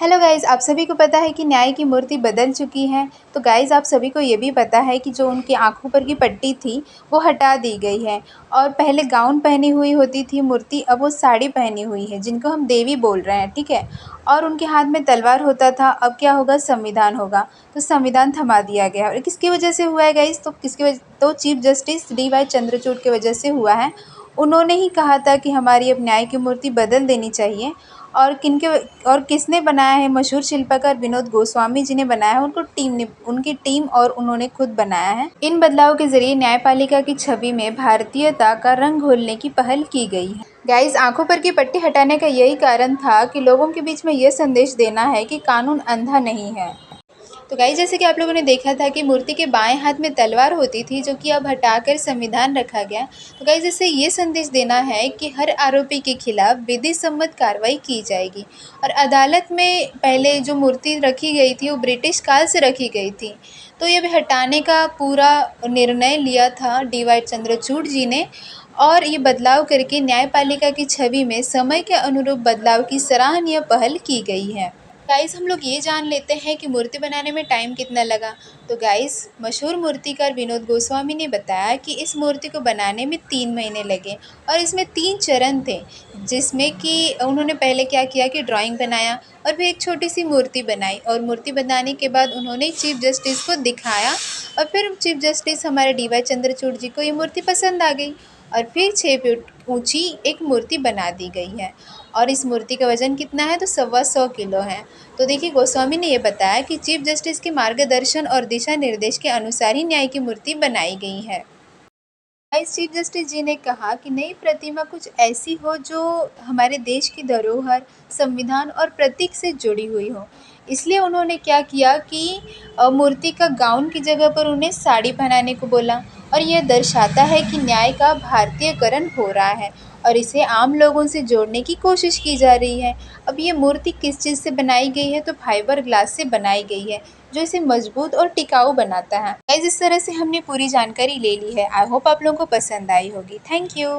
Hello guys, आप सभी को पता है कि न्याय की मूर्ति बदल चुकी है। तो गाइज़ आप सभी को ये भी पता है कि जो उनकी आँखों पर की पट्टी थी वो हटा दी गई है और पहले गाउन पहनी हुई होती थी मूर्ति, अब वो साड़ी पहनी हुई है जिनको हम देवी बोल रहे हैं, ठीक है। और उनके हाथ में तलवार होता था, अब क्या होगा, संविधान होगा। तो संविधान थमा दिया गया और किसकी वजह से हुआ है गाइज़, तो chief justice D Y Chandrachud की वजह से हुआ है। उन्होंने ही कहा था कि हमारी अब न्याय की मूर्ति बदल देनी चाहिए। और किसने बनाया है, मशहूर शिल्पकार विनोद गोस्वामी जी ने बनाया है। उनकी टीम और उन्होंने खुद बनाया है। इन बदलावों के जरिए न्यायपालिका की छवि में भारतीयता का रंग घोलने की पहल की गई है। गाइस, आंखों पर की पट्टी हटाने का यही कारण था कि लोगों के बीच में यह संदेश देना है कि कानून अंधा नहीं है। तो गाइस, जैसे कि आप लोगों ने देखा था कि मूर्ति के बाएं हाथ में तलवार होती थी, जो कि अब हटाकर संविधान रखा गया। तो गाइस, इससे ये संदेश देना है कि हर आरोपी के खिलाफ विधि सम्मत कार्रवाई की जाएगी। और अदालत में पहले जो मूर्ति रखी गई थी वो ब्रिटिश काल से रखी गई थी, तो ये भी हटाने का पूरा निर्णय लिया था डी वाई चंद्रचूड़ जी ने। और ये बदलाव करके न्यायपालिका की छवि में समय के अनुरूप बदलाव की सराहनीय पहल की गई है। गाइस, हम लोग ये जान लेते हैं कि मूर्ति बनाने में टाइम कितना लगा। तो गाइस, मशहूर मूर्तिकार विनोद गोस्वामी ने बताया कि इस मूर्ति को बनाने में 3 महीने लगे और इसमें 3 चरण थे, जिसमें कि उन्होंने पहले क्या किया कि ड्राइंग बनाया और फिर एक छोटी सी मूर्ति बनाई और मूर्ति बनाने के बाद उन्होंने चीफ जस्टिस को दिखाया और फिर चीफ जस्टिस हमारे डी वाई चंद्रचूड़ जी को ये मूर्ति पसंद आ गई और फिर 6 फीट ऊंची एक मूर्ति बना दी गई है। और इस मूर्ति का वजन कितना है, तो 125 किलो है। तो देखिए, गोस्वामी ने यह बताया कि चीफ जस्टिस के मार्गदर्शन और दिशा निर्देश के अनुसार ही न्याय की मूर्ति बनाई गई है। वाइस चीफ जस्टिस जी ने कहा कि नई प्रतिमा कुछ ऐसी हो जो हमारे देश की धरोहर, संविधान और प्रतीक से जुड़ी हुई हो। इसलिए उन्होंने क्या किया कि मूर्ति का गाउन की जगह पर उन्हें साड़ी पहनाने को बोला और यह दर्शाता है कि न्याय का भारतीयकरण हो रहा है और इसे आम लोगों से जोड़ने की कोशिश की जा रही है। अब ये मूर्ति किस चीज़ से बनाई गई है, तो फाइबर ग्लास से बनाई गई है, जो इसे मजबूत और टिकाऊ बनाता है। गाइस, इस तरह से हमने पूरी जानकारी ले ली है। आई होप आप लोगों को पसंद आई होगी। Thank you.